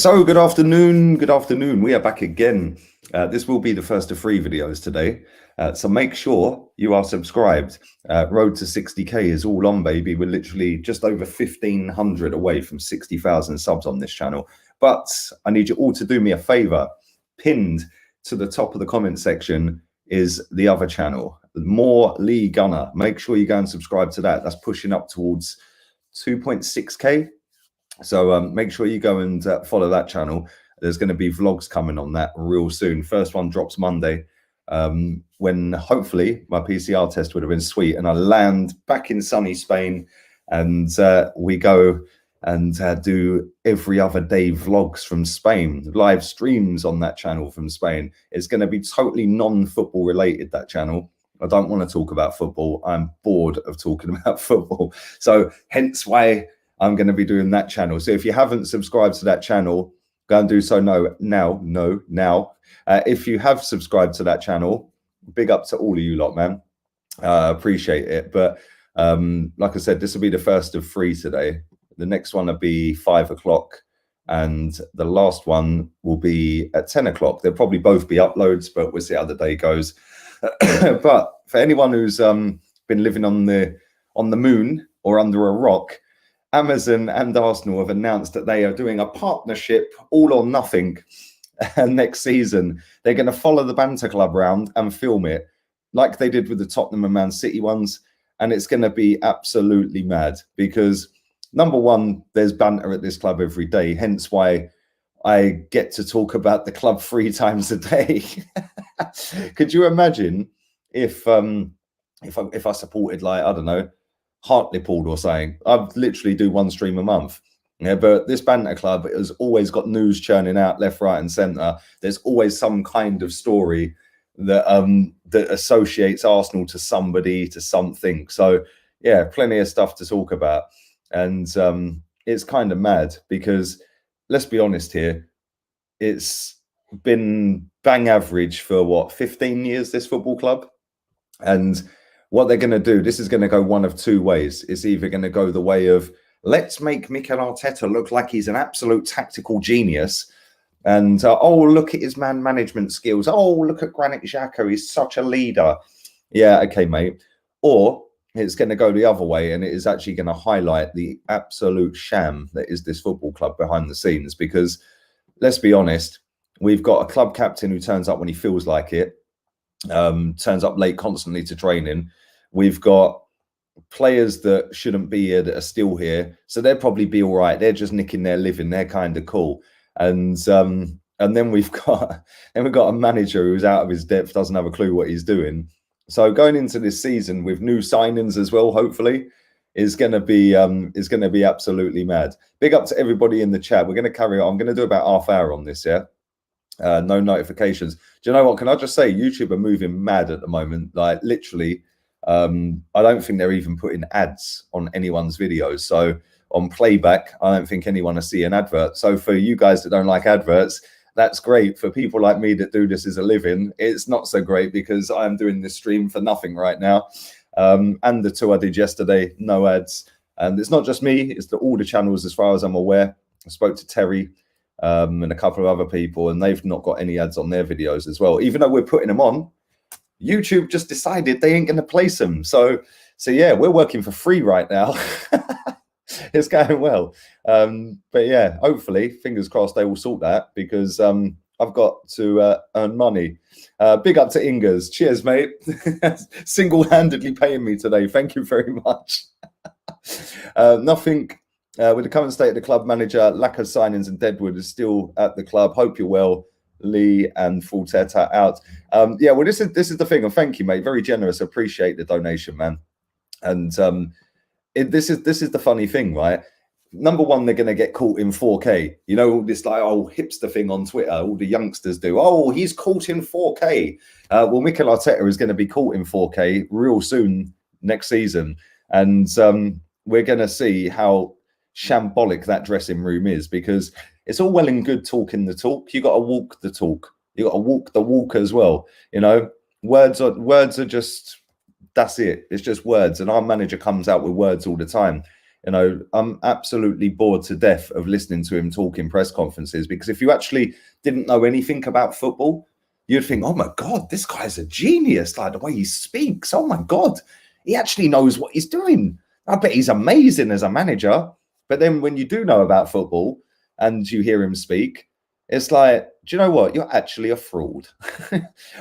So good afternoon. We are back again. This will be the first of 3 videos today. So make sure you are subscribed. Road to 60k is all on, baby. We're literally just over 1,500 away from 60,000 subs on this channel. But I need you all to do me a favor. Pinned to the top of the comment section is the other channel, More Lee Gunner. Make sure you go and subscribe to that. That's pushing up towards 2.6k. So make sure you go and follow that channel. There's going to be vlogs coming on that real soon. First one drops Monday, when hopefully my PCR test would have been sweet and I land back in sunny Spain, and we go and do every other day vlogs from Spain, live streams on that channel from Spain. It's going to be totally non-football related, that channel. I don't want to talk about football. I'm bored of talking about football. So hence why I'm going to be doing that channel. So if you haven't subscribed to that channel, go and do so now. If you have subscribed to that channel, big up to all of you lot, man. Appreciate it. But like I said, this will be the first of 3 today. The next one will be 5 o'clock, and the last one will be at 10 o'clock. They'll probably both be uploads, but we'll see how the day goes. But for anyone who's been living on the moon or under a rock, Amazon and Arsenal have announced that they are doing a partnership, all or nothing, next season. They're going to follow the banter club round and film it like they did with the Tottenham and Man City ones. And it's going to be absolutely mad because, number one, there's banter at this club every day, hence why I get to talk about the club 3 times a day. Could you imagine if I supported, like, I don't know, Hartlepool or something? I'd literally do 1 stream a month. Yeah, but this banter club has always got news churning out left, right, and centre. There's always some kind of story that that associates Arsenal to somebody, to something. So yeah, plenty of stuff to talk about, and it's kind of mad because, let's be honest here, it's been bang average for what, 15 years, this football club. And what they're going to do, this is going to go one of 2 ways. It's either going to go the way of, let's make Mikel Arteta look like he's an absolute tactical genius, and oh, look at his man management skills. Oh, look at Granit Xhaka, he's such a leader. Yeah, okay, mate. Or it's going to go the other way, and it is actually going to highlight the absolute sham that is this football club behind the scenes. Because let's be honest, we've got a club captain who turns up when he feels like it, turns up late constantly to training. We've got players that shouldn't be here that are still here, so they'll probably be all right. They're just nicking their living. They're kind of cool. And then we've got a manager who's out of his depth, doesn't have a clue what he's doing. So going into this season with new signings as well, hopefully, is going to be absolutely mad. Big up to everybody in the chat. We're going to carry on. I'm going to do about half hour on this, yeah. No notifications. Do you know what? Can I just say, YouTube are moving mad at the moment. Like, literally, I don't think they're even putting ads on anyone's videos. So on playback, I don't think anyone will see an advert. So for you guys that don't like adverts, that's great. For people like me that do this as a living, it's not so great because I'm doing this stream for nothing right now. And the 2 I did yesterday, no ads. And it's not just me, it's all the channels as far as I'm aware. I spoke to Terry and a couple of other people, and they've not got any ads on their videos as well. Even though we're putting them on, YouTube just decided they ain't going to place them. So yeah, we're working for free right now. It's going well. But yeah, hopefully, fingers crossed, they will sort that, because I've got to earn money. Big up to Ingers. Cheers, mate. Single-handedly paying me today. Thank you very much. Nothing with the current state of the club, manager, lack of signings, and Deadwood is still at the club. Hope you're well. Lee and Fulteta out. Yeah, well, this is the thing. And thank you, mate. Very generous. Appreciate the donation, man. And this is the funny thing, right? Number one, they're going to get caught in 4K. You know, this like, oh, hipster thing on Twitter, all the youngsters do. Oh, he's caught in 4K. Well, Mikel Arteta is going to be caught in 4K real soon next season. And we're going to see how shambolic that dressing room is, because it's all well and good talking the talk. You got to walk the talk. You got to walk the walk as well. You know, words are just, that's it. It's just words. And our manager comes out with words all the time. You know, I'm absolutely bored to death of listening to him talk in press conferences, because if you actually didn't know anything about football, you'd think, oh my God, this guy's a genius. Like the way he speaks. Oh my God, he actually knows what he's doing. I bet he's amazing as a manager. But then when you do know about football and you hear him speak, it's like, do you know what? You're actually a fraud.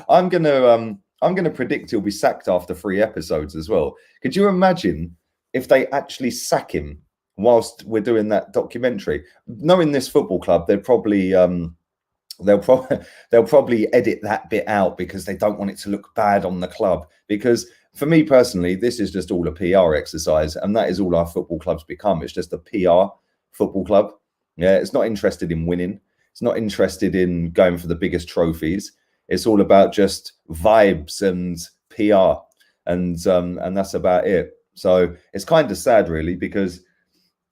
I'm gonna predict he'll be sacked after 3 episodes as well. Could you imagine if they actually sack him whilst we're doing that documentary? Knowing this football club, they'll probably they'll probably edit that bit out because they don't want it to look bad on the club. Because for me personally, this is just all a PR exercise, and that is all our football clubs become. It's just a PR football club. Yeah, it's not interested in winning. It's not interested in going for the biggest trophies. It's all about just vibes and PR, and that's about it. So it's kind of sad, really, because,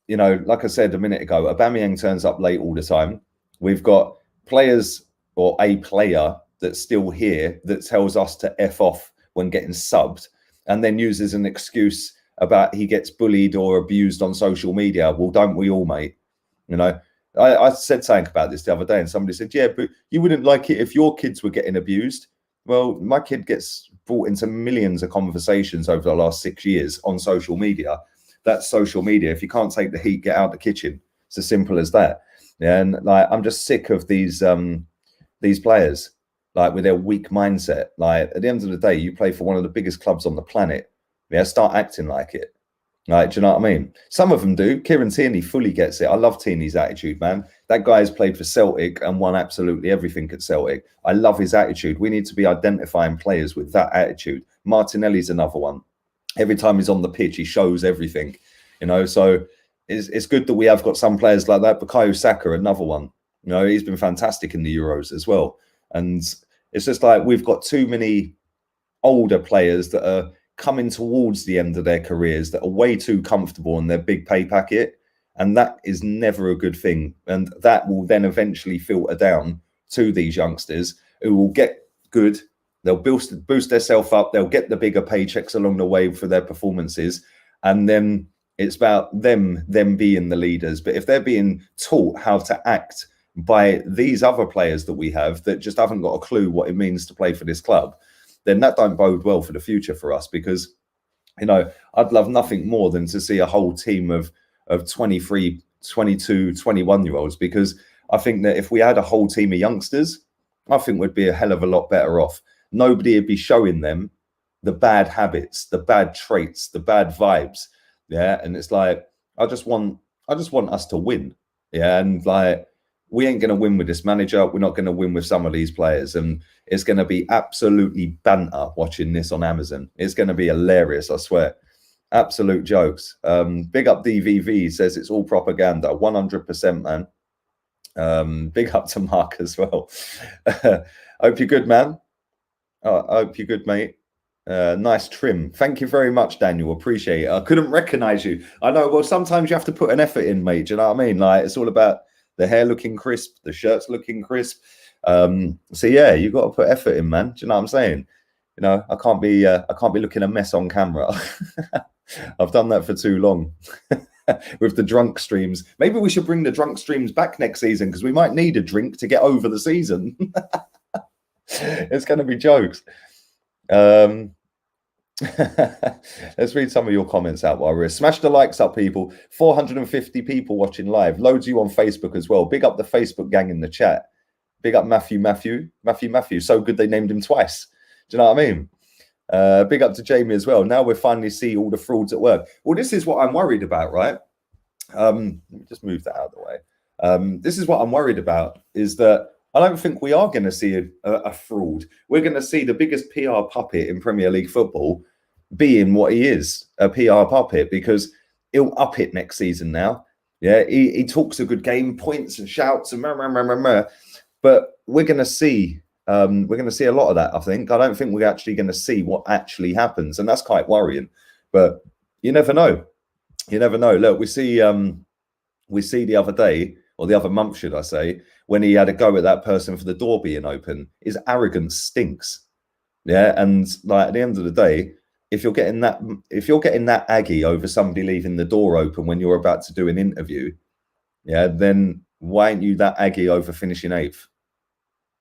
you know, like I said a minute ago, Aubameyang turns up late all the time. We've got players, or a player that's still here, that tells us to F off when getting subbed, and then uses an excuse about he gets bullied or abused on social media. Well, don't we all, mate? You know, I said something about this the other day, and somebody said, yeah, but you wouldn't like it if your kids were getting abused. Well, my kid gets brought into millions of conversations over the last 6 years on social media. That's social media. If you can't take the heat, get out the kitchen. It's as simple as that. Yeah, and like, I'm just sick of these players, like, with their weak mindset. Like, at the end of the day, you play for one of the biggest clubs on the planet. Yeah, start acting like it. Like, do you know what I mean? Some of them do. Kieran Tierney fully gets it. I love Tierney's attitude, man. That guy has played for Celtic and won absolutely everything at Celtic. I love his attitude. We need to be identifying players with that attitude. Martinelli's another one. Every time he's on the pitch, he shows everything, you know. So it's good that we have got some players like that. Bukayo Saka, another one. You know, he's been fantastic in the Euros as well. And it's just like, we've got too many older players that are coming towards the end of their careers that are way too comfortable in their big pay packet, and that is never a good thing. And that will then eventually filter down to these youngsters, who will get good. They'll boost themselves up. They'll get the bigger paychecks along the way for their performances, and then it's about them being the leaders. But if they're being taught how to act by these other players that we have that just haven't got a clue what it means to play for this club, then that don't bode well for the future for us. Because, you know, I'd love nothing more than to see a whole team of 23, 22, 21-year-olds, because I think that if we had a whole team of youngsters, I think we'd be a hell of a lot better off. Nobody would be showing them the bad habits, the bad traits, the bad vibes. Yeah. And it's like, I just want us to win. Yeah. And like, we ain't going to win with this manager. We're not going to win with some of these players. And it's going to be absolutely banter watching this on Amazon. It's going to be hilarious, I swear. Absolute jokes. Big up DVV, says it's all propaganda. 100%, man. Big up to Mark as well. Hope you're good, man. I hope you're good, mate. Nice trim. Thank you very much, Daniel. Appreciate it. I couldn't recognize you. I know. Well, sometimes you have to put an effort in, mate. Do you know what I mean? Like, it's all about the hair looking crisp, the shirt's looking crisp. So yeah, you got to put effort in, man. Do you know what I'm saying? You know, I can't be looking a mess on camera. I've done that for too long with the drunk streams. Maybe we should bring the drunk streams back next season, because we might need a drink to get over the season. It's going to be jokes. Let's read some of your comments out while we're smash the likes up, people. 450 people watching live. Loads of you on Facebook as well. Big up the Facebook gang in the chat. Big up Matthew. So good they named him twice. Do you know what I mean? Big up to Jamie as well. Now we're finally see all the frauds at work. Well, this is what I'm worried about, right? Let me just move that out of the way. This is what I'm worried about, is that I don't think we are going to see a fraud. We're going to see the biggest PR puppet in Premier League football being what he is, a PR puppet, because he'll up it next season now. Yeah, he talks a good game, points and shouts and but we're going to see a lot of that. I think. I don't think we're actually going to see what actually happens, and that's quite worrying. But you never know. You never know. Look, we see the other day, or the other month, should I say, when he had a go at that person for the door being open. His arrogance stinks. Yeah, and like, at the end of the day, if you're getting that aggy over somebody leaving the door open when you're about to do an interview, yeah, then why aren't you that aggy over finishing 8th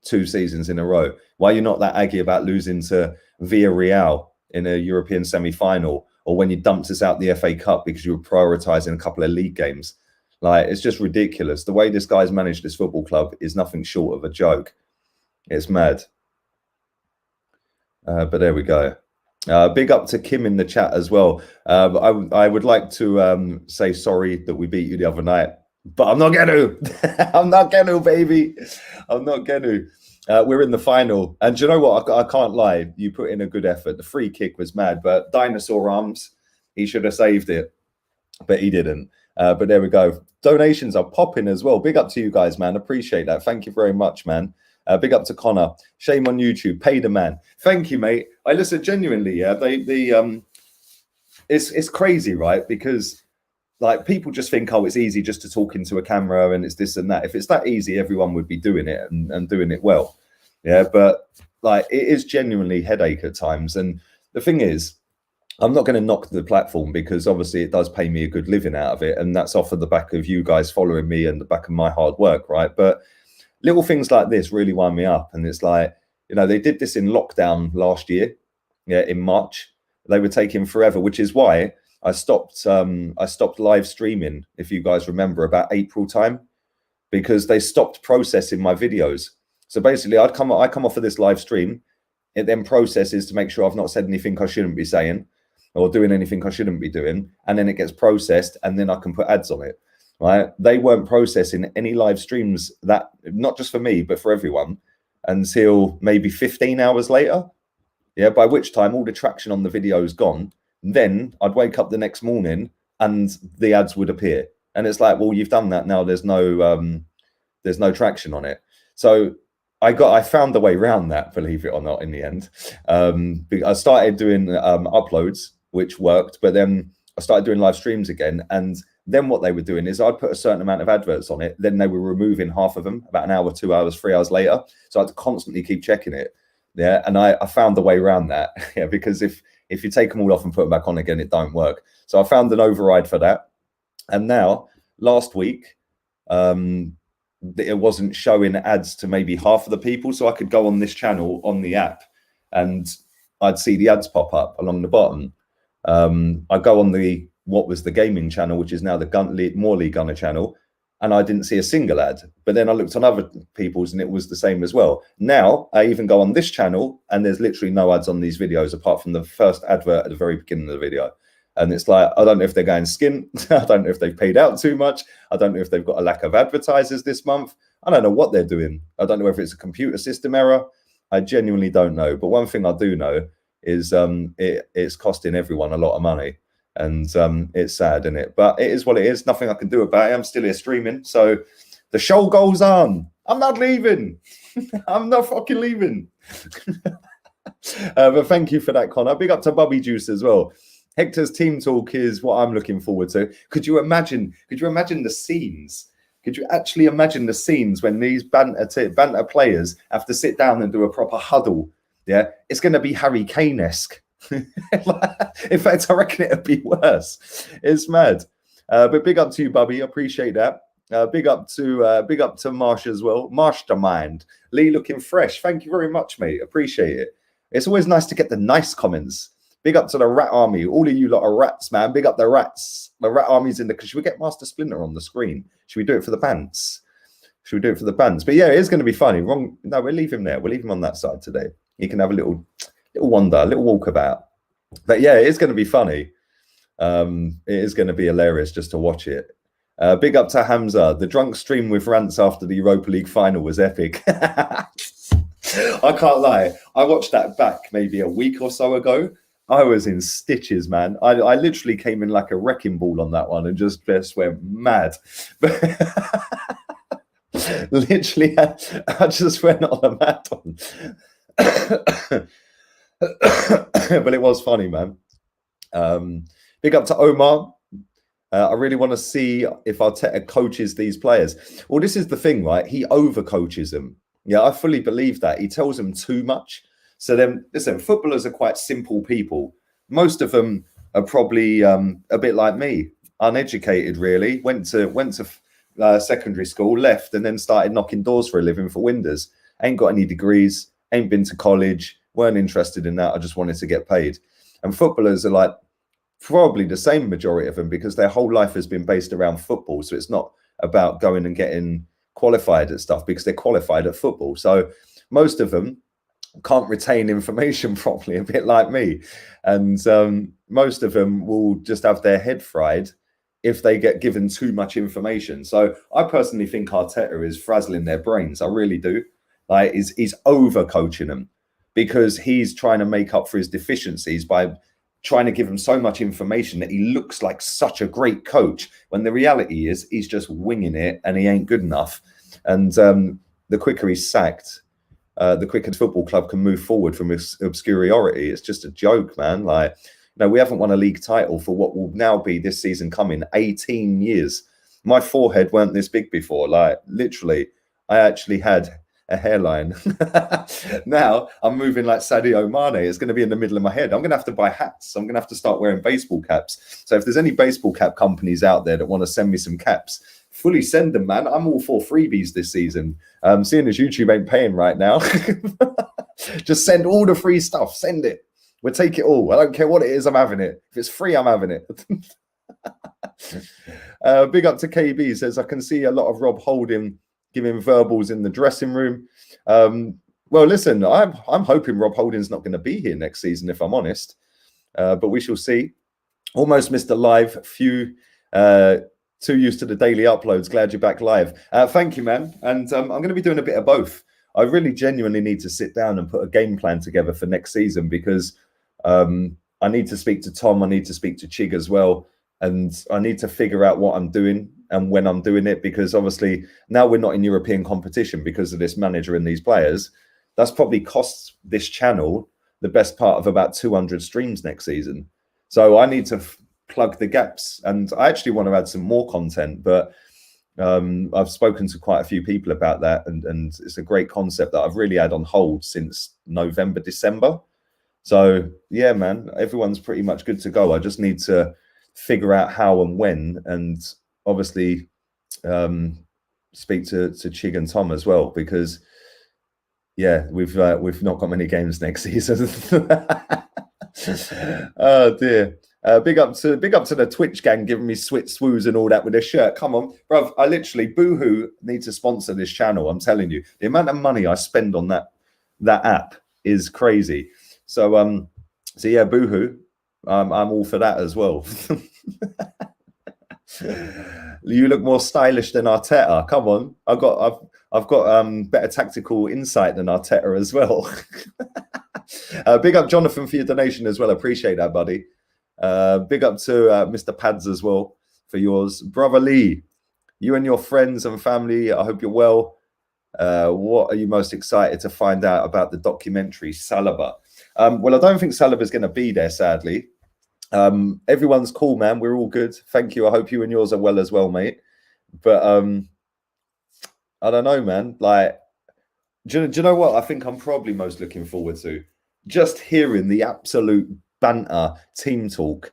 2 seasons in a row? Why are you not that aggy about losing to Villarreal in a European semi-final, or when you dumped us out the FA Cup because you were prioritising a couple of league games? Like, it's just ridiculous. The way this guy's managed this football club is nothing short of a joke. It's mad. But there we go. Big up to Kim in the chat as well. I would like to say sorry that we beat you the other night, but I'm not going to. I'm not going to, baby. I'm not going to. We're in the final. And do you know what? I can't lie. You put in a good effort. The free kick was mad, but dinosaur arms, he should have saved it, but he didn't. But there we go. Donations are popping as well. Big up to you guys, man. Appreciate that. Thank you very much, man. Big up to Connor. Shame on YouTube. Pay the man. Thank you, mate. I listen genuinely. Yeah, it's crazy, right? Because like people just think, oh, it's easy just to talk into a camera and it's this and that. If it's that easy, everyone would be doing it and doing it well. Yeah, but like it is genuinely headache at times. And the thing is, I'm not going to knock the platform because obviously it does pay me a good living out of it, and that's off of the back of you guys following me and the back of my hard work, right? But little things like this really wind me up. And it's like, you know, they did this in lockdown last year, yeah, in March. They were taking forever, which is why I stopped live streaming, if you guys remember, about April time, because they stopped processing my videos. So basically I come off of this live stream, it then processes to make sure I've not said anything I shouldn't be saying or doing anything I shouldn't be doing, and then it gets processed and then I can put ads on it. Right, they weren't processing any live streams, that not just for me but for everyone, until maybe 15 hours later. Yeah, by which time all the traction on the video is gone. Then I'd wake up the next morning and the ads would appear, and it's like, well, you've done that now. There's no traction on it. So I found the way around that, believe it or not, in the end. I started doing uploads, which worked, but then I started doing live streams again, and then what they were doing is I'd put a certain amount of adverts on it. Then they were removing half of them about an hour, 2 hours, 3 hours later. So I had to constantly keep checking it. Yeah. And I found the way around that. Yeah. Because if you take them all off and put them back on again, it don't work. So I found an override for that. And now last week, it wasn't showing ads to maybe half of the people. So I could go on this channel on the app and I'd see the ads pop up along the bottom. I go on what was the gaming channel, which is now the Morley Gunner channel, and I didn't see a single ad. But then I looked on other people's and it was the same as well. Now I even go on this channel and there's literally no ads on these videos apart from the first advert at the very beginning of the video. And it's like, I don't know if they're going skin. I don't know if they've paid out too much. I don't know if they've got a lack of advertisers this month. I don't know what they're doing. I don't know if it's a computer system error. I genuinely don't know. But one thing I do know is it's costing everyone a lot of money. And it's sad, isn't it? But it is what it is. Nothing I can do about it. I'm still here streaming. So the show goes on. I'm not leaving. I'm not fucking leaving. But thank you for that, Connor. Big up to Bubby Juice as well. Hector's team talk is what I'm looking forward to. Could you imagine the scenes? Could you actually imagine the scenes when these banter players have to sit down and do a proper huddle? Yeah, it's going to be Harry Kane-esque. In fact, I reckon it'd be worse. It's mad. But big up to you, Bubby. Appreciate that. Big up to Marsh as well. Marsh-the-mind. Lee looking fresh. Thank you very much, mate. Appreciate it. It's always nice to get the nice comments. Big up to the rat army. All of you lot are rats, man. Big up the rats. The rat army's in the... Should we get Master Splinter on the screen? Should we do it for the pants? Should we do it for the pants? But yeah, it is going to be funny. Wrong. No, we'll leave him there. We'll leave him on that side today. He can have a little wander, a little walkabout. But yeah, it is going to be funny. It is going to be hilarious just to watch it. Big up to Hamza. The drunk stream with rants after the Europa League final was epic. I can't lie. I watched that back maybe a week or so ago. I was in stitches, man. I literally came in like a wrecking ball on that one and just went mad. Literally, I just went on a mad one. But it was funny, man. Big up to Omar. I really want to see if Arteta coaches these players. Well, this is the thing, right? He overcoaches them. Yeah, I fully believe that. He tells them too much. So then, listen, footballers are quite simple people. most of them are probably a bit like me, uneducated. Really, went to secondary school, left, and then started knocking doors for a living for Windows. Ain't got any degrees, ain't been to college, weren't interested in that. I just wanted to get paid. And footballers are like probably the same majority of them because their whole life has been based around football. So it's not about going and getting qualified at stuff because they're qualified at football. So most of them can't retain information properly, a bit like me. And most of them will just have their head fried if they get given too much information. So I personally think Arteta is frazzling their brains. I really do. Like, he's over coaching them because he's trying to make up for his deficiencies by trying to give him so much information that he looks like such a great coach, when the reality is he's just winging it and he ain't good enough. And the quicker he's sacked, the quicker the football club can move forward from obscurity. It's just a joke, man. Like, we haven't won a league title for what will now be this season coming 18 years. My forehead weren't this big before. Like, literally, I actually had a hairline. Now I'm moving like Sadio Mane. It's going to be in the middle of my head. I'm going to have to buy hats. I'm going to have to start wearing baseball caps. So if there's any baseball cap companies out there that want to send me some caps, fully send them, man. I'm all for freebies this season. Seeing as YouTube ain't paying right now, just send all the free stuff. Send it. We'll take it all. I don't care what it is. I'm having it. If it's free, I'm having it. Big up to KB. Says, I can see a lot of Rob Holding giving verbals in the dressing room. Well, listen, I'm hoping Rob Holding's not going to be here next season, if I'm honest. But we shall see. Almost missed a live. Too used to the daily uploads. Glad you're back live. Thank you, man. And I'm going to be doing a bit of both. I really genuinely need to sit down and put a game plan together for next season because I need to speak to Tom. I need to speak to Chig as well. And I need to figure out what I'm doing and when I'm doing it, because obviously now we're not in European competition because of this manager and these players. That's probably costs this channel the best part of about 200 streams next season. So I need to plug the gaps, and I actually want to add some more content, but I've spoken to quite a few people about that, and it's a great concept that I've really had on hold since November, December. So yeah, man, everyone's pretty much good to go. I just need to figure out how and when, and obviously speak to Chig and Tom as well, because yeah, we've not got many games next season. Oh dear. Big up to the Twitch gang giving me swoos and all that with their shirt. Come on, bruv. I literally, Boohoo needs to sponsor this channel. I'm telling you, the amount of money I spend on that app is crazy. So yeah, Boohoo, I'm all for that as well. You look more stylish than Arteta. Come on, I've got better tactical insight than Arteta as well. Big up Jonathan for your donation as well. Appreciate that, buddy. Big up to Mr. Pads as well for yours. Brother Lee, you and your friends and family, I hope you're well. What are you most excited to find out about the documentary Saliba? Well, I don't think Saliba's going to be there, sadly. Everyone's cool, man. We're all good. Thank you. I hope you and yours are well as well, mate. But I don't know, man. Like, do you know what I think I'm probably most looking forward to? Just hearing the absolute banter team talk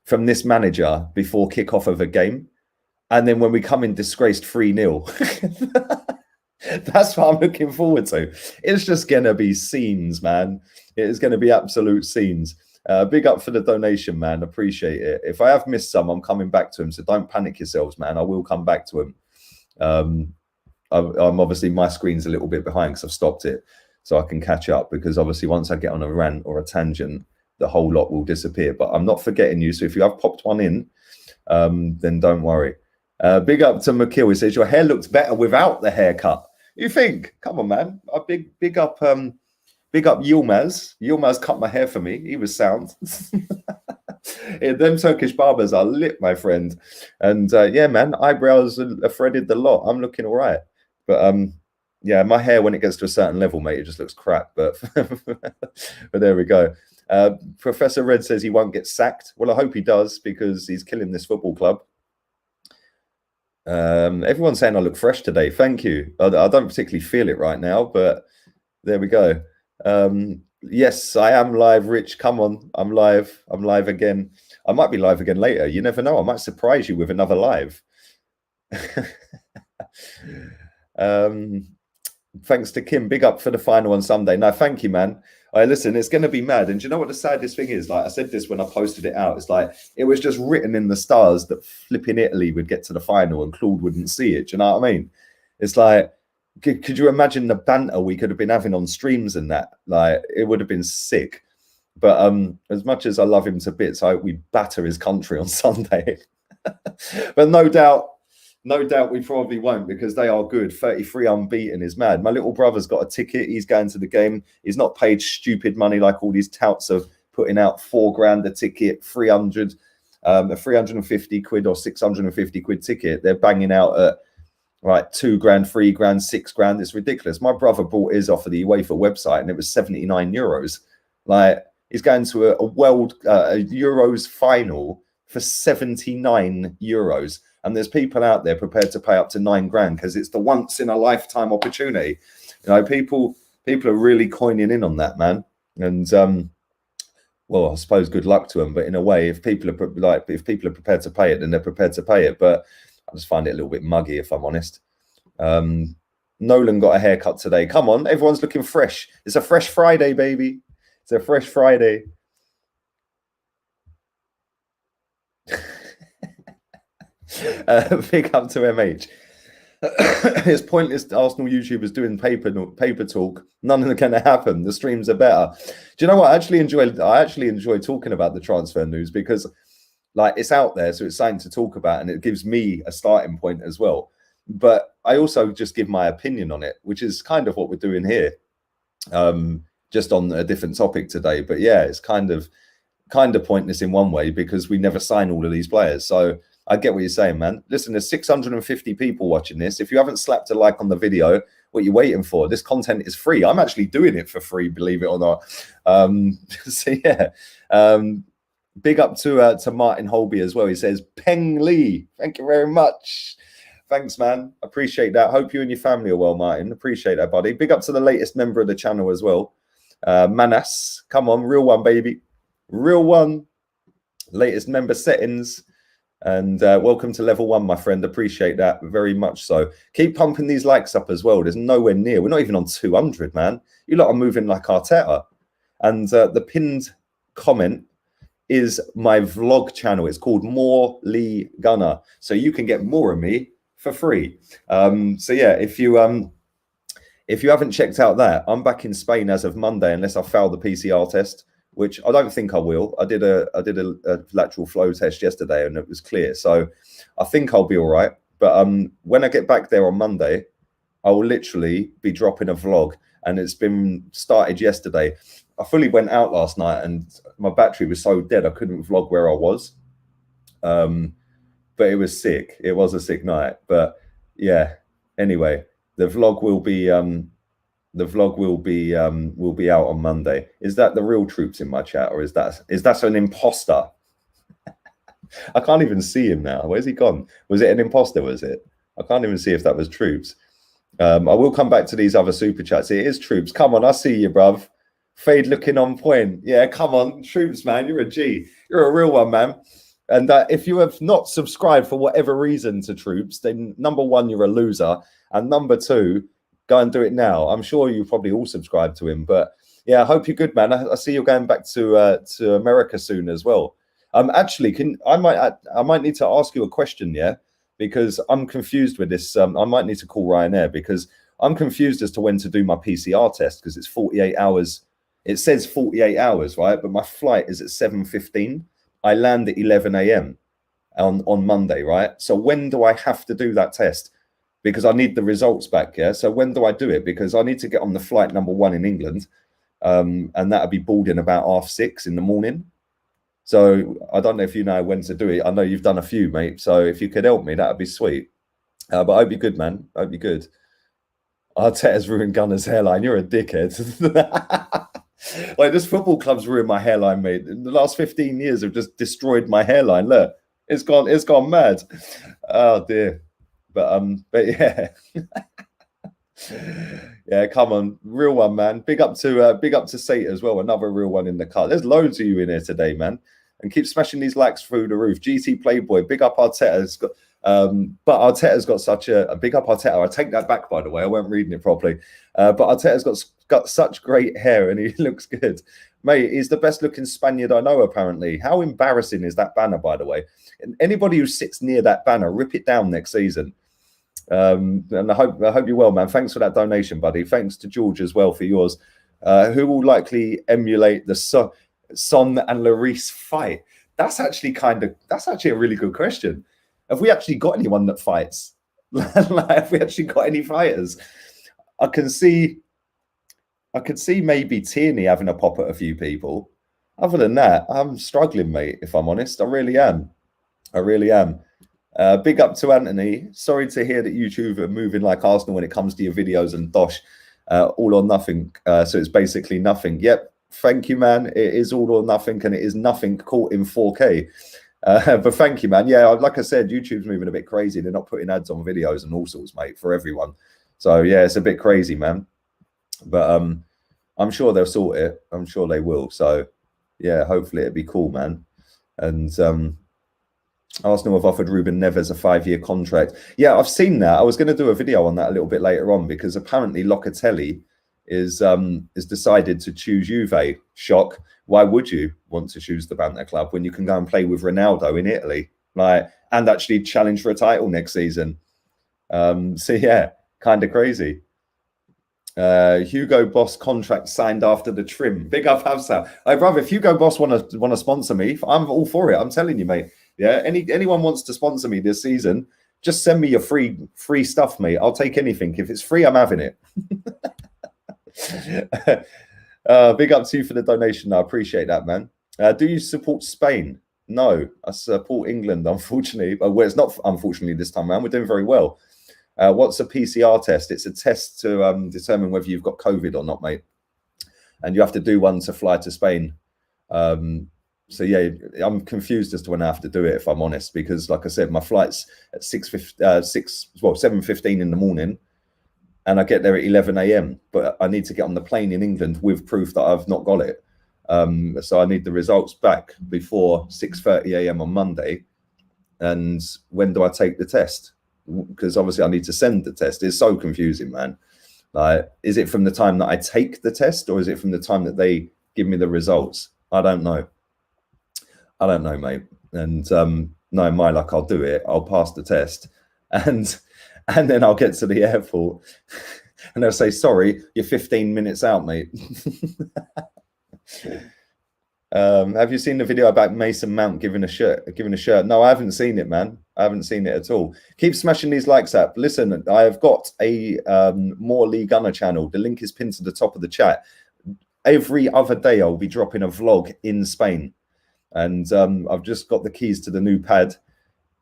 from this manager before kickoff of a game. And then when we come in disgraced 3-0. That's what I'm looking forward to. It's just going to be scenes, man. It is going to be absolute scenes. Big up for the donation, man. Appreciate it. If I have missed some, I'm coming back to him. So don't panic yourselves, man. I will come back to him. I'm obviously, my screen's a little bit behind because I've stopped it so I can catch up, because obviously once I get on a rant or a tangent, the whole lot will disappear. But I'm not forgetting you. So if you have popped one in, then don't worry. Big up to McKill. He says, your hair looks better without the haircut. You think? Come on, man. Big up Yilmaz. Yilmaz cut my hair for me. He was sound. Yeah, them Turkish barbers are lit, my friend. And yeah, man, eyebrows are threaded the lot. I'm looking all right. But yeah, my hair, when it gets to a certain level, mate, it just looks crap. But but there we go. Professor Red says he won't get sacked. Well, I hope he does, because he's killing this football club. Everyone's saying I look fresh today. Thank you. I don't particularly feel it right now, but there we go. Yes, I am live, Rich. Come on. I'm live. I'm live again. I might be live again later. You never know. I might surprise you with another live. um, thanks to Kim. Big up for the final on Sunday. No, thank you, man. Listen, it's going to be mad. And do you know what the saddest thing is? Like I said this when I posted it out. It's like it was just written in the stars that flipping Italy would get to the final and Claude wouldn't see it. Do you know what I mean? It's like, could you imagine the banter we could have been having on streams and that? Like it would have been sick. But as much as I love him to bits, I hope we batter his country on Sunday. But no doubt we probably won't because they are good. 33 unbeaten is mad. My little brother's got a ticket. He's going to the game. He's not paid stupid money like all these touts of putting out £4 a ticket, 300, a 350 quid or 650 quid ticket. They're banging out at right, £2, £3, £6. It's ridiculous. My brother bought his off of the UEFA website and it was €79. Like he's going to a world a Euros final for €79. And there's people out there prepared to pay up to £9 because it's the once in a lifetime opportunity. You know, people are really coining in on that, man. And well, I suppose good luck to them. But in a way, if people are prepared to pay it, then they're prepared to pay it. But I just find it a little bit muggy, if I'm honest. Nolan got a haircut today. Come on, everyone's looking fresh. It's a fresh Friday, baby. It's a fresh Friday. Big up to MH. It's pointless Arsenal YouTubers doing paper talk. None of them going to happen. The streams are better. Do you know what? I actually enjoy talking about the transfer news because like it's out there, so it's something to talk about, and it gives me a starting point as well. But I also just give my opinion on it, which is kind of what we're doing here, just on a different topic today. But yeah, it's kind of pointless in one way because we never sign all of these players. So I get what you're saying, man. Listen, there's 650 people watching this. If you haven't slapped a like on the video, what are you waiting for? This content is free. I'm actually doing it for free, believe it or not. So yeah. Big up to Martin Holby as well. He says, Peng Lee. Thank you very much. Thanks, man. Appreciate that. Hope you and your family are well, Martin. Appreciate that, buddy. Big up to the latest member of the channel as well. Manas. Come on, real one, baby. Real one. Latest member settings. And welcome to level 1, my friend. Appreciate that very much so. Keep pumping these likes up as well. There's nowhere near. We're not even on 200, man. You lot are moving like Arteta. And the pinned comment is my vlog channel. It's called More Lee Gunner. So you can get more of me for free. So yeah, if you haven't checked out that, I'm back in Spain as of Monday, unless I fail the PCR test, which I don't think I will. I did a lateral flow test yesterday and it was clear. So I think I'll be all right. But when I get back there on Monday, I will literally be dropping a vlog, and it's been started yesterday. I fully went out last night and my battery was so dead I couldn't vlog where I was. But it was sick. It was a sick night. But yeah, anyway, the vlog will be out on Monday. Is that the real troops in my chat, or is that an imposter? I can't even see him now. Where's he gone? Was it an imposter? Was it? I can't even see if that was troops. I will come back to these other super chats. It is troops. Come on, I see you, bruv. Fade looking on point. Yeah, come on, troops, man. You're a G. You're a real one, man. And if you have not subscribed for whatever reason to troops, then number one, you're a loser, and number two, go and do it now. I'm sure you probably all subscribe to him. But yeah, I hope you're good, man. I see you're going back to America soon as well. Actually, I might need to ask you a question, yeah, because I'm confused with this. I might need to call Ryanair because I'm confused as to when to do my PCR test because it's 48 hours. It says 48 hours, right? But my flight is at 7:15. I land at 11 a.m. on Monday, right? So when do I have to do that test? Because I need the results back, yeah? So when do I do it? Because I need to get on the flight number 1 in England, and that'll be boarding about 6:30 in the morning. So I don't know if you know when to do it. I know you've done a few, mate. So if you could help me, that'd be sweet. But I hope you're good, man. I hope you're good. Arteta's ruined Gunner's hairline. You're a dickhead. Like, this football club's ruined my hairline, mate. In the last 15 years have just destroyed my hairline. Look, it's gone mad. Oh dear. But yeah. Yeah, come on, real one, man. Big up to Sate as well. Another real one in the car. There's loads of you in here today, man. And keep smashing these likes through the roof. GT Playboy, big up Arteta's got, but Arteta's got such a big up Arteta. I take that back, by the way. I weren't reading it properly. But Arteta's got such great hair and he looks good. Mate, he's the best looking Spaniard I know, apparently. How embarrassing is that banner, by the way? Anybody who sits near that banner, rip it down next season. And I hope you're well, man. Thanks for that donation, buddy. Thanks to George as well for yours. Who will likely emulate the Son and Lloris fight? That's actually a really good question. Have we actually got anyone that fights? Like, have we actually got any fighters? I could see maybe Tierney having a pop at a few people. Other than that, I'm struggling, mate, if I'm honest. I really am. Big up to Anthony. Sorry to hear that YouTube are moving like Arsenal when it comes to your videos and dosh. All or nothing. So it's basically nothing. Yep. Thank you, man. It is all or nothing, and it is nothing caught in 4K. But thank you, man. Yeah, like I said, YouTube's moving a bit crazy. They're not putting ads on videos and all sorts, mate, for everyone. So yeah, it's a bit crazy, man. But I'm sure they'll sort it. I'm sure they will. So yeah, hopefully it'll be cool, man. And Arsenal have offered Ruben Neves a 5-year contract. Yeah, I've seen that. I was going to do a video on that a little bit later on because apparently Locatelli is decided to choose Juve. Shock. Why would you want to choose the Banter Club when you can go and play with Ronaldo in Italy, like, and actually challenge for a title next season? So yeah, kind of crazy. Hugo Boss contract signed after the trim. Big up Havsa. Hey, brother, if Hugo Boss want to sponsor me, I'm all for it. I'm telling you, mate. Yeah, anyone wants to sponsor me this season, just send me your free stuff, mate. I'll take anything. If it's free, I'm having it. Big up to you for the donation. I appreciate that, man. Do you support Spain? No, I support England, unfortunately. Well, it's not unfortunately this time around. We're doing very well. What's a PCR test? It's a test to determine whether you've got COVID or not, mate. And you have to do one to fly to Spain. So yeah, I'm confused as to when I have to do it, if I'm honest, because like I said, my flight's at 7:15 in the morning, and I get there at 11 a.m. But I need to get on the plane in England with proof that I've not got it. So I need the results back before 6:30 a.m. on Monday. And when do I take the test? Because obviously I need to send the test. It's so confusing, man. Like, is it from the time that I take the test, or is it from the time that they give me the results? I don't know. I don't know, mate. And no, my luck, I'll do it. I'll pass the test, and then I'll get to the airport, and they'll say, "Sorry, you're 15 minutes out, mate." Have you seen the video about Mason Mount giving a shirt? No, I haven't seen it, man. I haven't seen it at all. Keep smashing these likes up. Listen, I have got a More Lee Gunner channel. The link is pinned to the top of the chat. Every other day, I'll be dropping a vlog in Spain. And I've just got the keys to the new pad.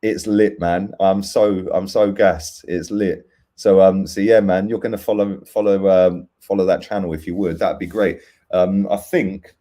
It's lit, man. I'm so gassed. It's lit. So so yeah, man, you're gonna follow that channel if you would. That'd be great. I think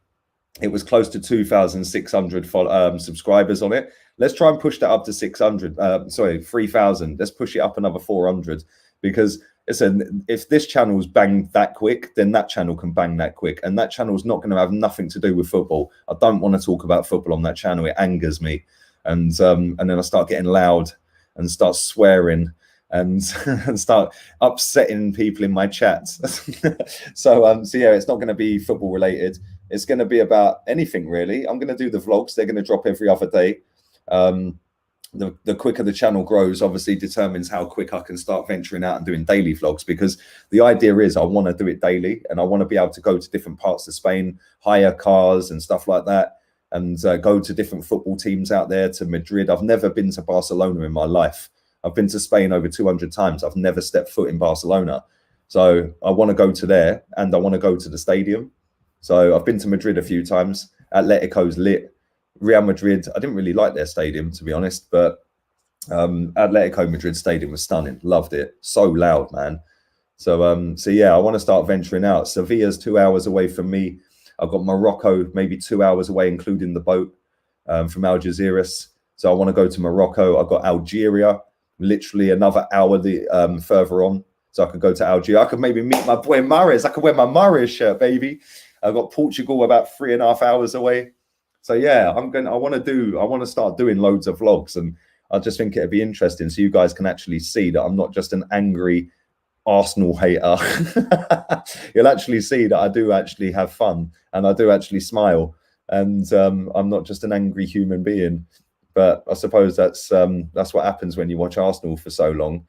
it was close to 2,600 subscribers on it. Let's try and push that up to 3,000. Let's push it up another 400, because listen, if this channel's banged that quick, then that channel can bang that quick, and that channel's not going to have nothing to do with football. I don't want to talk about football on that channel. It angers me, and then I start getting loud and start swearing and and start upsetting people in my chat. So yeah, it's not going to be football related. It's going to be about anything, really. I'm going to do the vlogs. They're going to drop every other day. The quicker the channel grows, obviously determines how quick I can start venturing out and doing daily vlogs, because the idea is I want to do it daily, and I want to be able to go to different parts of Spain, hire cars and stuff like that, and go to different football teams out there, to Madrid. I've never been to Barcelona in my life. I've been to Spain over 200 times. I've never stepped foot in Barcelona. So I want to go to there, and I want to go to the stadium. So I've been to Madrid a few times. Atletico's lit. Real Madrid, I didn't really like their stadium, to be honest, but Atletico Madrid stadium was stunning. Loved it. So loud, man. So so yeah, I want to start venturing out. Sevilla's 2 hours away from me. I've got Morocco maybe 2 hours away, including the boat from Algeciras. So I want to go to Morocco. I've got Algeria, literally another hour further on. so I could go to Algeria. I could maybe meet my boy Mahrez. I could wear my Mahrez shirt, baby. I've got Portugal about 3.5 hours away. So yeah, I want to start doing loads of vlogs, and I just think it'd be interesting so you guys can actually see that I'm not just an angry Arsenal hater. You'll actually see that I do actually have fun and I do actually smile, and I'm not just an angry human being. But I suppose that's what happens when you watch Arsenal for so long.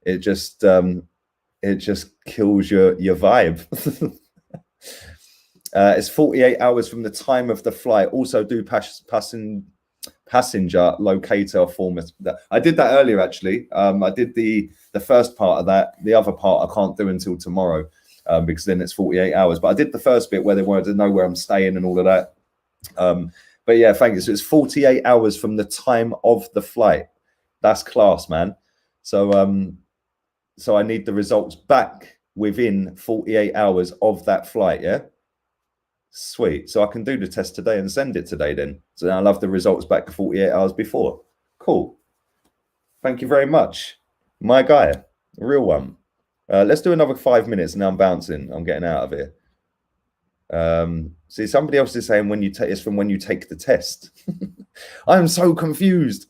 It just kills your vibe. It's 48 hours from the time of the flight. Also do passenger locator format. I did that earlier, actually. I did the first part of that. The other part I can't do until tomorrow, because then it's 48 hours. But I did the first bit where they wanted to know where I'm staying and all of that. But yeah, thank you. So it's 48 hours from the time of the flight. That's class, man. So so I need the results back within 48 hours of that flight, yeah? Sweet. So I can do the test today and send it today then. So I'll have the results back 48 hours before. Cool. Thank you very much. My guy, real one. Let's do another 5 minutes and now I'm bouncing. I'm getting out of here. See, somebody else is saying it's from when you take the test. I'm so confused.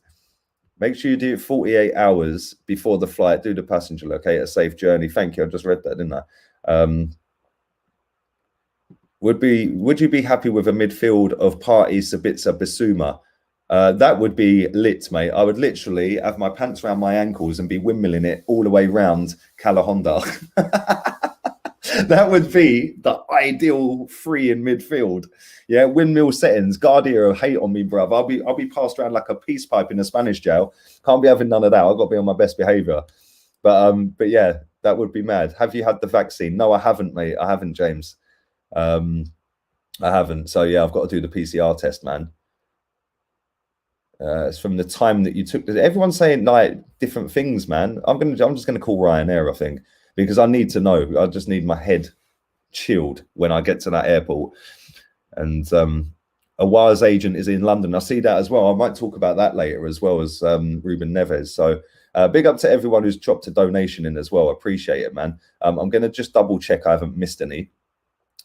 Make sure you do it 48 hours before the flight. Do the passenger locator. Safe journey. Thank you. I just read that, didn't I? Would you be happy with a midfield of Partey, Sabitzer, Bissouma? That would be lit, mate. I would literally have my pants around my ankles and be windmilling it all the way round Calahonda. That would be the ideal three in midfield. Yeah, windmill settings. Guardia will hate on me, bruv. I'll be passed around like a peace pipe in a Spanish jail. Can't be having none of that. I've got to be on my best behaviour. But yeah, that would be mad. Have you had the vaccine? No, I haven't, mate. I haven't, James. I haven't. So yeah, I've got to do the PCR test, man. It's from the time that you took. Everyone's saying like different things, man. I'm just gonna call Ryanair, I think, because I need to know. I just need my head chilled when I get to that airport. And a wires agent is in London. I see that as well. I might talk about that later, as well as Ruben Neves. So big up to everyone who's dropped a donation in as well. Appreciate it, man. I'm gonna just double check I haven't missed any,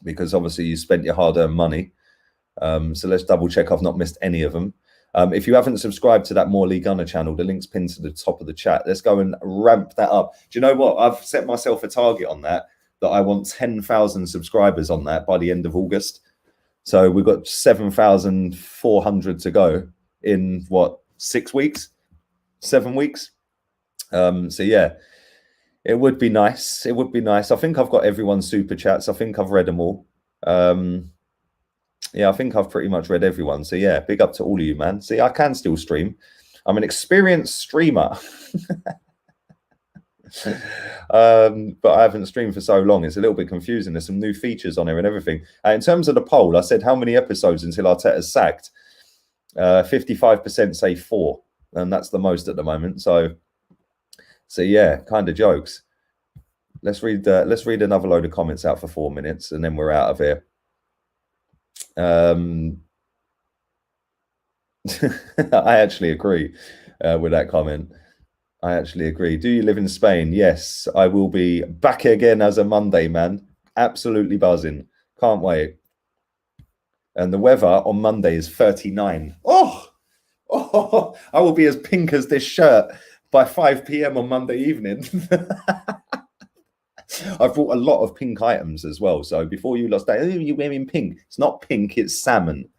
because obviously you spent your hard-earned money. So let's double check I've not missed any of them. If you haven't subscribed to that Morley Gunner channel, the link's pinned to the top of the chat. Let's go and ramp that up. Do you know what? I've set myself a target on that I want 10,000 subscribers on that by the end of August. So we've got 7,400 to go in, what, 6 weeks? 7 weeks? So yeah. It would be nice. It would be nice. I think I've got everyone's super chats. I think I've read them all. Yeah, I think I've pretty much read everyone. So yeah, big up to all of you, man. See, I can still stream. I'm an experienced streamer. But I haven't streamed for so long. It's a little bit confusing. There's some new features on here and everything. In terms of the poll, I said how many episodes until Arteta's sacked? 55% say 4, and that's the most at the moment. So yeah, kind of jokes. Let's read another load of comments out for 4 minutes, and then we're out of here. I actually agree with that comment. I actually agree. Do you live in Spain? Yes, I will be back again as a Monday, man. Absolutely buzzing. Can't wait. And the weather on Monday is 39. Oh, I will be as pink as this shirt by 5 p.m. on Monday evening. I've brought a lot of pink items as well. So before you lost that, you're wearing pink. It's not pink, it's salmon.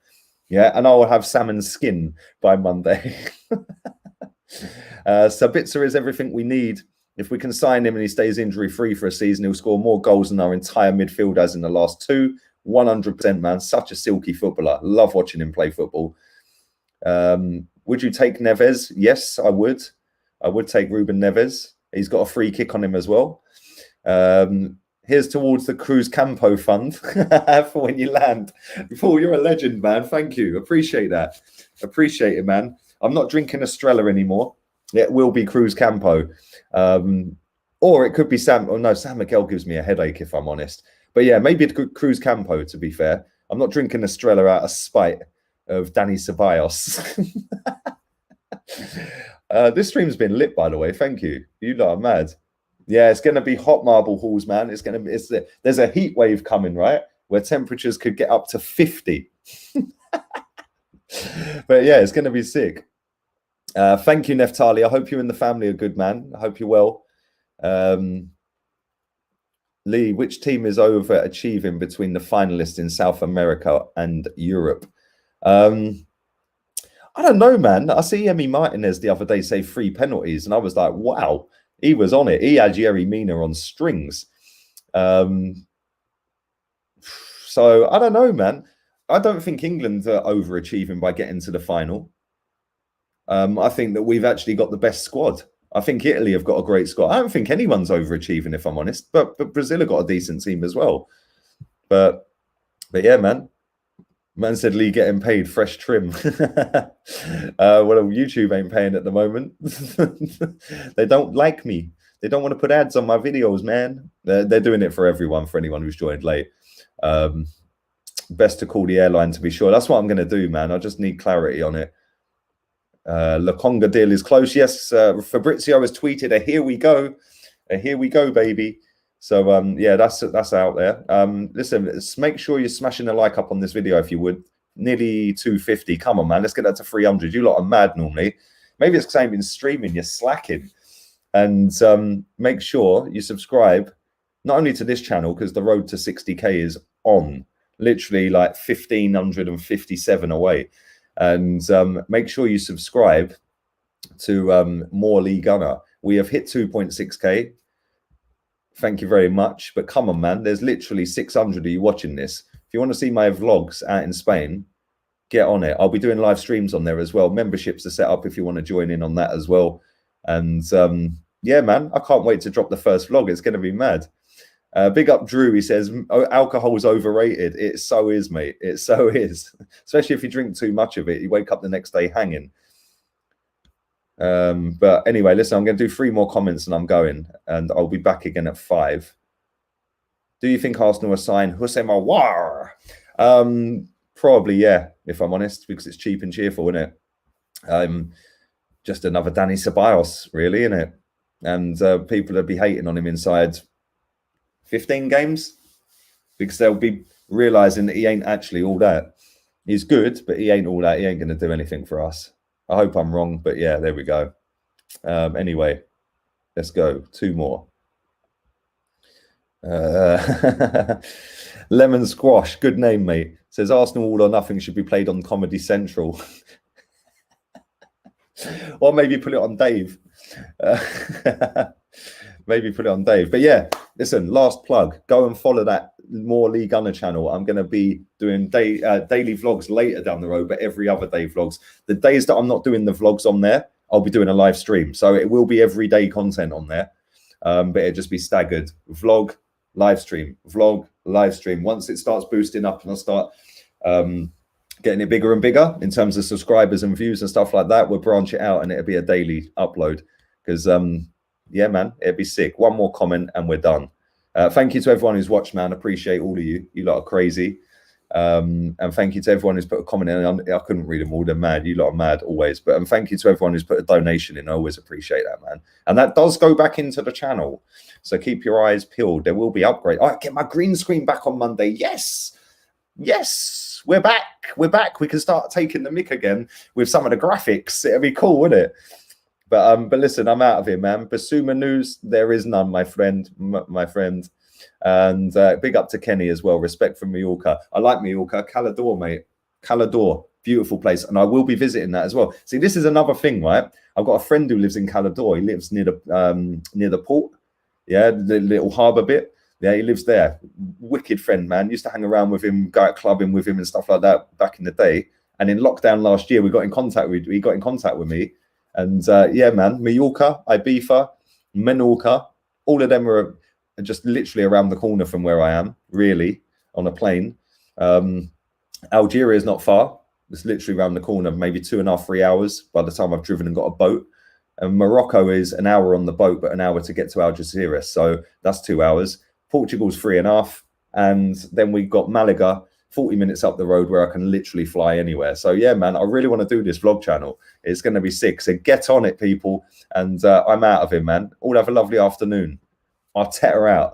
Yeah, and I will have salmon skin by Monday. Sabitzer is everything we need. If we can sign him and he stays injury-free for a season, he'll score more goals than our entire midfield has in the last 2. 100%, man. Such a silky footballer. Love watching him play football. Would you take Neves? Yes, I would. I would take Ruben Neves. He's got a free kick on him as well. Here's towards the Cruz Campo fund for when you land. Paul, you're a legend, man. Thank you. Appreciate that. Appreciate it, man. I'm not drinking Estrella anymore. It will be Cruz Campo. Or it could be Sam. Oh, no, San Miguel gives me a headache, if I'm honest. But yeah, maybe Cruz Campo, to be fair. I'm not drinking Estrella out of spite of Danny Ceballos. This stream's been lit, by the way. Thank you. You lot are mad. Yeah, it's going to be hot marble halls, man. It's going to be. There's a heat wave coming, right? Where temperatures could get up to 50. But yeah, it's going to be sick. Thank you, Neftali. I hope you and the family are good, man. I hope you're well. Lee, which team is overachieving between the finalists in South America and Europe? I don't know, man. I see Emi Martinez the other day say 3 penalties, and I was like, wow, he was on it. He had Yerry Mina on strings. So I don't know, man. I don't think England are overachieving by getting to the final. I think that we've actually got the best squad. I think Italy have got a great squad. I don't think anyone's overachieving, if I'm honest. But Brazil have got a decent team as well. But yeah, man. Man said Lee getting paid fresh trim. Well, YouTube ain't paying at the moment. They don't like me. They don't want to put ads on my videos, man. They're doing it for everyone, for anyone who's joined late. Best to call the airline to be sure. That's what I'm going to do, man. I just need clarity on it. La Conga deal is close. Yes, Fabrizio has tweeted a here we go. A here we go, baby. So yeah, that's out there. Listen, let's make sure you're smashing a like up on this video if you would. Nearly 250. Come on, man. Let's get that to 300. You lot are mad normally. Maybe it's because I ain't been streaming. You're slacking. And make sure you subscribe not only to this channel, because the road to 60K is on, literally like 1,557 away. And make sure you subscribe to More Lee Gunner. We have hit 2.6K. Thank you very much. But come on, man. There's literally 600 of you watching this. If you want to see my vlogs out in Spain, get on it. I'll be doing live streams on there as well. Memberships are set up if you want to join in on that as well. And yeah, man, I can't wait to drop the first vlog. It's going to be mad. Big up Drew. He says, alcohol's overrated. It so is, mate. It so is. Especially if you drink too much of it. You wake up the next day hanging. But anyway, listen, I'm going to do 3 more comments and I'm going. And I'll be back again at 5. Do you think Arsenal will sign Houssem Aouar? Probably, yeah, if I'm honest, because it's cheap and cheerful, isn't it? Just another Dani Ceballos, really, isn't it? And people will be hating on him inside 15 games because they'll be realizing that he ain't actually all that. He's good, but he ain't all that. He ain't going to do anything for us. I hope I'm wrong, but yeah, there we go. Anyway, let's go. 2 more. Lemon Squash, good name, mate. Says Arsenal All or Nothing should be played on Comedy Central. Or maybe put it on Dave. Maybe put it on Dave. But yeah, listen, last plug. Go and follow that More Lee Gunner channel. I'm going to be doing daily vlogs later down the road, but every other day vlogs. The days that I'm not doing the vlogs on there, I'll be doing a live stream. So it will be everyday content on there. But it'll just be staggered. Vlog, live stream, vlog, live stream. Once it starts boosting up and I start getting it bigger and bigger in terms of subscribers and views and stuff like that, we'll branch it out and it'll be a daily upload. Because yeah, man, it'd be sick. 1 more comment and we're done. Thank you to everyone who's watched, man. Appreciate all of you. You lot are crazy. And thank you to everyone who's put a comment in. I couldn't read them all. They're mad. You lot are mad always. But thank you to everyone who's put a donation in. I always appreciate that, man. And that does go back into the channel. So keep your eyes peeled. There will be upgrades. I get my green screen back on Monday. Yes. Yes. We're back. We're back. We can start taking the mick again with some of the graphics. It'll be cool, wouldn't it? But listen, I'm out of here, man. Basuma news, there is none, my friend. My friend. And big up to Kenny as well. Respect from Mallorca. I like Mallorca. Calador, mate. Calador. Beautiful place. And I will be visiting that as well. See, this is another thing, right? I've got a friend who lives in Calador. He lives near the port. Yeah, the little harbour bit. Yeah, he lives there. Wicked friend, man. Used to hang around with him, go out clubbing with him and stuff like that back in the day. And in lockdown last year, he got in contact with me. And yeah, man, Mallorca, Ibiza, Menorca, all of them are just literally around the corner from where I am, really, on a plane. Algeria is not far. It's literally around the corner, maybe 2.5, 3 hours by the time I've driven and got a boat. And Morocco is an hour on the boat, but an hour to get to Algeciras. So that's 2 hours. Portugal's 3.5. And then we got Malaga, 40 minutes up the road where I can literally fly anywhere. So yeah, man, I really want to do this vlog channel. It's going to be sick. So get on it, people. And I'm out of here, man. All have a lovely afternoon. Arteta out.